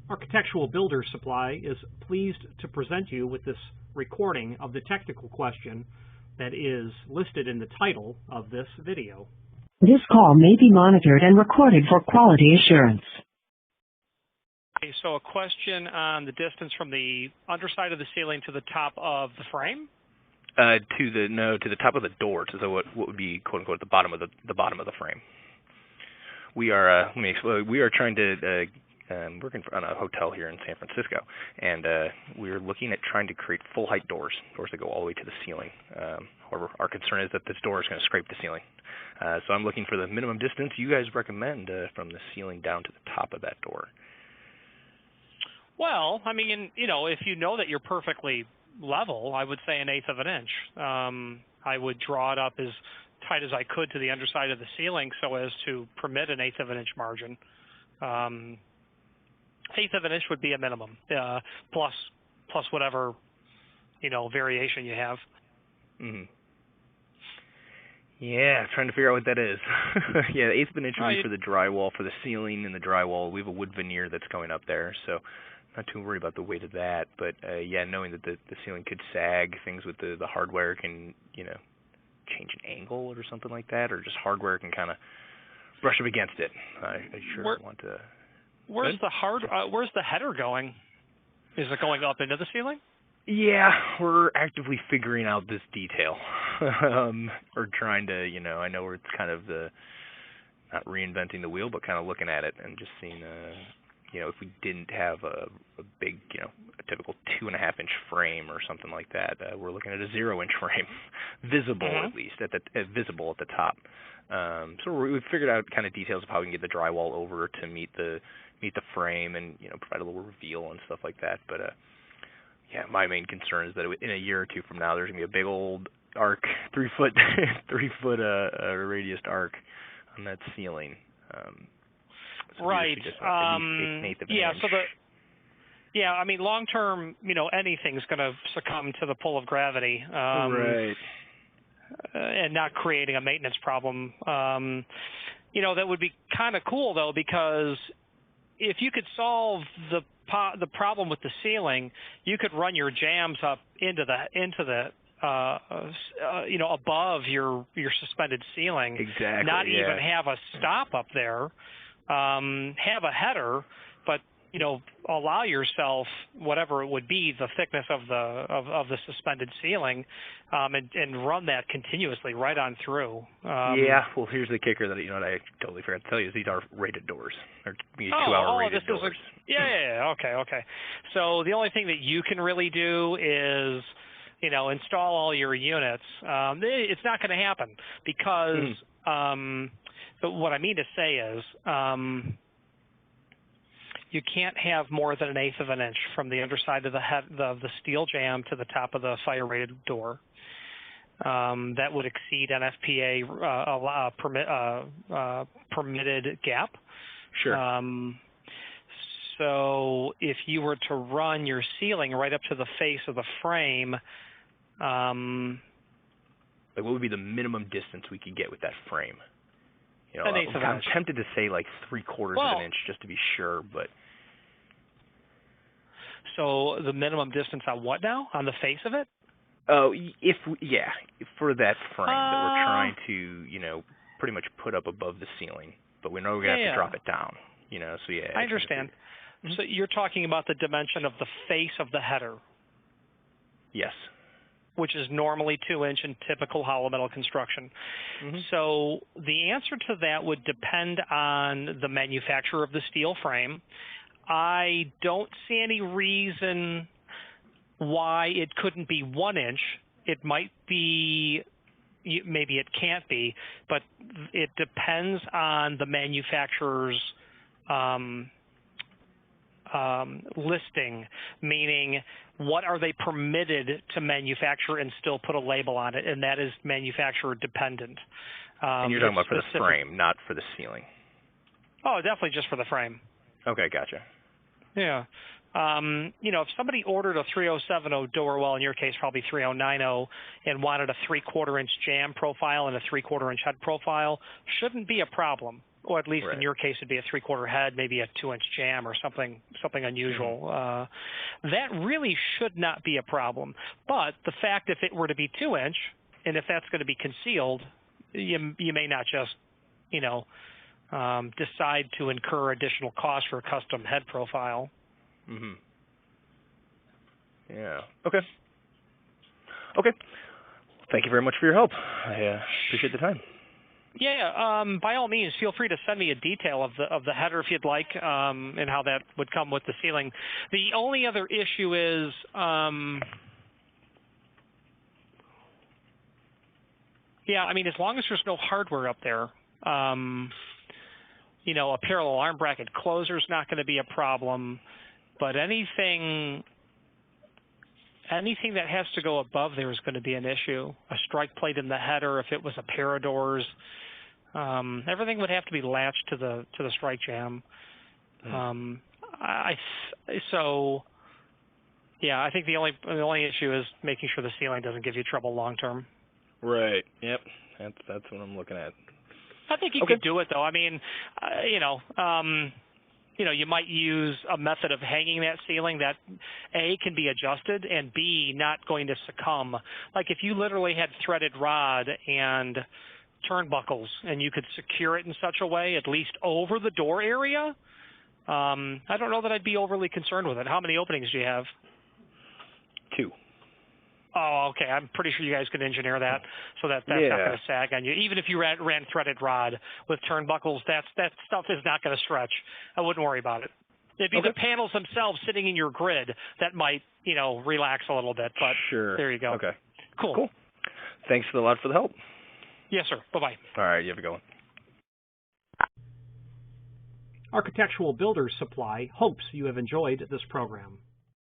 Architectural Builder Supply is pleased to present you with this recording of the technical question that is listed in the title of this video. This call may be monitored and recorded for quality assurance. Okay, so a question on the distance from the underside of the ceiling to the top of the frame? To the top of the door, to what would be quote unquote the bottom of the frame. We are trying to working on a hotel here in San Francisco, and we are looking at trying to create full height doors that go all the way to the ceiling. However, our concern is that this door is going to scrape the ceiling. So I'm looking for the minimum distance you guys recommend from the ceiling down to the top of that door. Well, I mean, if you know that you're perfectly level, I would say 1/8 of an inch. I would draw it up as tight as I could to the underside of the ceiling so as to permit 1/8 of an inch margin. 1/8 of an inch would be a minimum, plus whatever, variation you have. Mm-hmm. Yeah, trying to figure out what that is. Yeah, 1/8 of an inch would be for the drywall. For the ceiling and the drywall, we have a wood veneer that's going up there, so not too worried about the weight of that. But yeah, knowing that the ceiling could sag, things with the hardware can, change an angle or something like that, or just hardware can kind of brush up against it. I sure don't want to. Where's the header going? Is it going up into the ceiling? Yeah, we're actively figuring out this detail. We're trying to, I know it's kind of not reinventing the wheel, but kind of looking at it and just seeing, if we didn't have a big, a typical 2.5-inch frame or something like that, we're looking at a 0-inch frame, visible at least, visible at the top. So we've figured out kind of details of how we can get the drywall over to meet the frame and provide a little reveal and stuff like that. But yeah, my main concern is that in a year or two from now, there's gonna be a big old arc, 3-foot radius arc on that ceiling. So right. Yeah. So I mean, long term, anything's going to succumb to the pull of gravity. Right. And not creating a maintenance problem. That would be kind of cool though, because if you could solve the problem with the ceiling, you could run your jams up into the above your suspended ceiling. Exactly. Not even have a stop up there. Have a header, but allow yourself whatever it would be, the thickness of the suspended ceiling, and run that continuously right on through. Yeah. Well, here's the kicker that I totally forgot to tell you is these are rated doors. They're 2-hour rated doors. Yeah. Okay. So the only thing that you can really do is install all your units. It's not going to happen because. But what I mean to say is you can't have more than 1/8 of an inch from the underside of the steel jamb to the top of the fire-rated door. That would exceed NFPA permitted gap. Sure. So if you were to run your ceiling right up to the face of the frame, what would be the minimum distance we could get with that frame? 1/8 of an I'm inch. tempted to say like 3/4 of an inch just to be sure, but. So the minimum distance on what now? On the face of it? Oh, for that frame that we're trying to, pretty much put up above the ceiling, but we know we're gonna have to drop it down, So yeah. I understand. So you're talking about the dimension of the face of the header. Yes. Which is normally 2-inch in typical hollow metal construction. Mm-hmm. So the answer to that would depend on the manufacturer of the steel frame. I don't see any reason why it couldn't be 1 inch. It might be, maybe it can't be, but it depends on the manufacturer's listing, meaning what are they permitted to manufacture and still put a label on it, and that is manufacturer dependent. And you're talking about for the frame, not for the ceiling. Oh, definitely just for the frame. Okay, gotcha. Yeah. If somebody ordered a 3070 door, well, in your case, probably 3090, and wanted a 3/4 inch jamb profile and a 3/4 inch head profile, shouldn't be a problem. or at least Right. in your case, it'd be a 3/4 head, maybe a 2-inch jam or something unusual. That really should not be a problem. But the fact if it were to be 2-inch, and if that's going to be concealed, you may not just, decide to incur additional costs for a custom head profile. Mm-hmm. Yeah. Okay. Okay. Thank you very much for your help. I appreciate the time. Yeah, by all means, feel free to send me a detail of the header if you'd like, and how that would come with the ceiling. The only other issue is, as long as there's no hardware up there, a parallel arm bracket closer is not going to be a problem, but anything that has to go above there is going to be an issue. A strike plate in the header, if it was a pair of doors, everything would have to be latched to the strike jam. I think the only issue is making sure the ceiling doesn't give you trouble long term. Right. Yep. That's what I'm looking at. I think you could do it though. You might use a method of hanging that ceiling that A, can be adjusted, and B, not going to succumb. Like if you literally had threaded rod and turnbuckles and you could secure it in such a way, at least over the door area, I don't know that I'd be overly concerned with it. How many openings do you have? 2. Oh, okay. I'm pretty sure you guys could engineer that so that's not going to sag on you. Even if you ran threaded rod with turnbuckles, that stuff is not going to stretch. I wouldn't worry about it. It'd be the panels themselves sitting in your grid that might, relax a little bit. But there you go. Okay. Cool. Thanks a lot for the help. Yes, sir. Bye-bye. All right. You have a good one. Architectural Builders Supply hopes you have enjoyed this program.